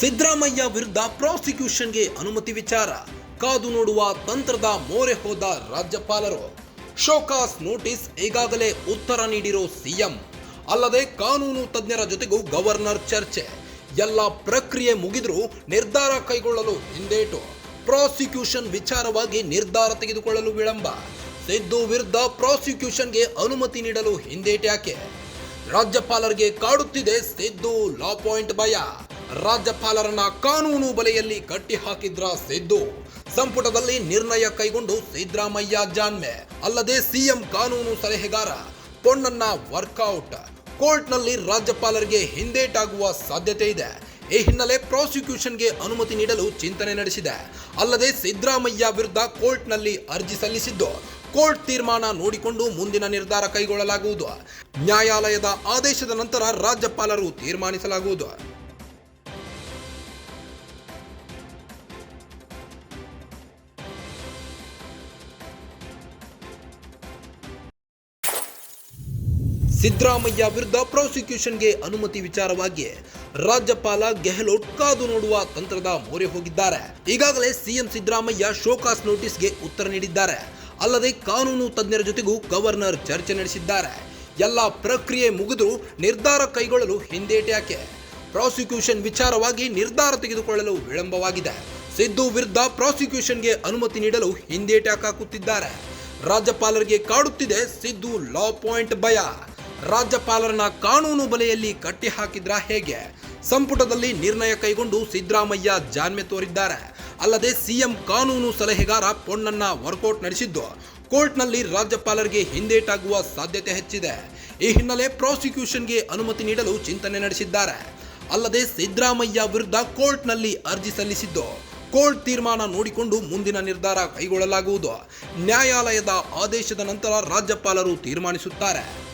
ಸಿದ್ದರಾಮಯ್ಯ ವಿರುದ್ಧ ಪ್ರಾಸಿಕ್ಯೂಷನ್ಗೆ ಅನುಮತಿ ವಿಚಾರ ಕಾದು ನೋಡುವ ತಂತ್ರದ ಮೋರೆ ಹೋದ ರಾಜ್ಯಪಾಲರು. ಶೋಕಾಸ್ ನೋಟಿಸ್ ಈಗಾಗಲೇ ಉತ್ತರ ನೀಡಿರೋ ಸಿಎಂ. ಅಲ್ಲದೆ ಕಾನೂನು ತಜ್ಞರ ಜೊತೆಗೂ ಗವರ್ನರ್ ಚರ್ಚೆ. ಎಲ್ಲ ಪ್ರಕ್ರಿಯೆ ಮುಗಿದರೂ ನಿರ್ಧಾರ ಕೈಗೊಳ್ಳಲು ಹಿಂದೇಟು. ಪ್ರಾಸಿಕ್ಯೂಷನ್ ವಿಚಾರವಾಗಿ ನಿರ್ಧಾರ ತೆಗೆದುಕೊಳ್ಳಲು ವಿಳಂಬ. ಸಿದ್ದು ವಿರುದ್ಧ ಪ್ರಾಸಿಕ್ಯೂಷನ್ಗೆ ಅನುಮತಿ ನೀಡಲು ಹಿಂದೇಟ್ಯಾಕೆ? ರಾಜ್ಯಪಾಲರಿಗೆ ಕಾಡುತ್ತಿದೆ ಸಿದ್ದು ಲಾ ಪಾಯಿಂಟ್ ಭಯ. ರಾಜ್ಯಪಾಲರನ್ನ ಕಾನೂನು ಬಲೆಯಲ್ಲಿ ಕಟ್ಟಿ ಹಾಕಿದ್ರ ಸಿದ್ದು. ಸಂಪುಟದಲ್ಲಿ ನಿರ್ಣಯ ಕೈಗೊಂಡು ಸಿದ್ದರಾಮಯ್ಯ ಜಾಣ್ಮೆ. ಅಲ್ಲದೆ ಸಿಎಂ ಕಾನೂನು ಸಲಹೆಗಾರ ಪೊನ್ನಣ್ಣ ವರ್ಕೌಟ್. ಕೋರ್ಟ್ನಲ್ಲಿ ರಾಜ್ಯಪಾಲರಿಗೆ ಹಿಂದೇಟಾಗುವ ಸಾಧ್ಯತೆ ಇದೆ. ಈ ಹಿನ್ನೆಲೆ ಪ್ರಾಸಿಕ್ಯೂಷನ್ಗೆ ಅನುಮತಿ ನೀಡಲು ಚಿಂತನೆ ನಡೆಸಿದೆ. ಅಲ್ಲದೆ ಸಿದ್ದರಾಮಯ್ಯ ವಿರುದ್ಧ ಕೋರ್ಟ್ನಲ್ಲಿ ಅರ್ಜಿ ಸಲ್ಲಿಸಿದ್ದು ಕೋರ್ಟ್ ತೀರ್ಮಾನ ನೋಡಿಕೊಂಡು ಮುಂದಿನ ನಿರ್ಧಾರ ಕೈಗೊಳ್ಳಲಾಗುವುದು. ನ್ಯಾಯಾಲಯದ ಆದೇಶದ ನಂತರ ರಾಜ್ಯಪಾಲರು ತೀರ್ಮಾನಿಸಲಾಗುವುದು. ಸಿದ್ದರಾಮಯ್ಯ ವಿರುದ್ಧ ಪ್ರಾಸಿಕ್ಯೂಷನ್ಗೆ ಅನುಮತಿ ವಿಚಾರವಾಗಿ ರಾಜ್ಯಪಾಲ ಗೆಹ್ಲೋಟ್ ಕಾದು ನೋಡುವ ತಂತ್ರದ ಮೊರೆ ಹೋಗಿದ್ದಾರೆ. ಈಗಾಗಲೇ ಸಿಎಂ ಸಿದ್ದರಾಮಯ್ಯ ಶೋಕಾಸ್ ನೋಟಿಸ್ಗೆ ಉತ್ತರ ನೀಡಿದ್ದಾರೆ. ಅಲ್ಲದೆ ಕಾನೂನು ತಜ್ಞರ ಜೊತೆಗೂ ಗವರ್ನರ್ ಚರ್ಚೆ ನಡೆಸಿದ್ದಾರೆ. ಎಲ್ಲ ಪ್ರಕ್ರಿಯೆ ಮುಗಿದರೂ ನಿರ್ಧಾರ ಕೈಗೊಳ್ಳಲು ಹಿಂದೇಟ್ಯಾಕೆ? ಪ್ರಾಸಿಕ್ಯೂಷನ್ ವಿಚಾರವಾಗಿ ನಿರ್ಧಾರ ತೆಗೆದುಕೊಳ್ಳಲು ವಿಳಂಬವಾಗಿದೆ. ಸಿದ್ದು ವಿರುದ್ಧ ಪ್ರಾಸಿಕ್ಯೂಷನ್ಗೆ ಅನುಮತಿ ನೀಡಲು ಹಿಂದೇಟ್ಯಾಕಾಕುತ್ತಿದ್ದಾರೆ. ರಾಜ್ಯಪಾಲರಿಗೆ ಕಾಡುತ್ತಿದೆ ಸಿದ್ದು ಲಾ ಪಾಯಿಂಟ್ ಭಯ. ರಾಜ್ಯಪಾಲರನ್ನ ಕಾನೂನು ಬಲೆಯಲ್ಲಿ ಕಟ್ಟಿ ಹಾಕಿದ್ರ ಹೇಗೆ? ಸಂಪುಟದಲ್ಲಿ ನಿರ್ಣಯ ಕೈಗೊಂಡು ಸಿದ್ದರಾಮಯ್ಯ ಜಾಣ್ಮೆ ತೋರಿದ್ದಾರೆ. ಅಲ್ಲದೆ ಸಿಎಂ ಕಾನೂನು ಸಲಹೆಗಾರ ಪೊನ್ನಣ್ಣ ವರ್ಕೌಟ್ ನಡೆಸಿದ್ದು ಕೋರ್ಟ್ನಲ್ಲಿ ರಾಜ್ಯಪಾಲರಿಗೆ ಹಿಂದೇಟಾಗುವ ಸಾಧ್ಯತೆ ಹೆಚ್ಚಿದೆ. ಈ ಹಿನ್ನೆಲೆ ಪ್ರಾಸಿಕ್ಯೂಷನ್ಗೆ ಅನುಮತಿ ನೀಡಲು ಚಿಂತನೆ ನಡೆಸಿದ್ದಾರೆ. ಅಲ್ಲದೆ ಸಿದ್ದರಾಮಯ್ಯ ವಿರುದ್ಧ ಕೋರ್ಟ್ನಲ್ಲಿ ಅರ್ಜಿ ಸಲ್ಲಿಸಿದ್ದು ಕೋರ್ಟ್ ತೀರ್ಮಾನ ನೋಡಿಕೊಂಡು ಮುಂದಿನ ನಿರ್ಧಾರ ಕೈಗೊಳ್ಳಲಾಗುವುದು. ನ್ಯಾಯಾಲಯದ ಆದೇಶದ ನಂತರ ರಾಜ್ಯಪಾಲರು ತೀರ್ಮಾನಿಸುತ್ತಾರೆ.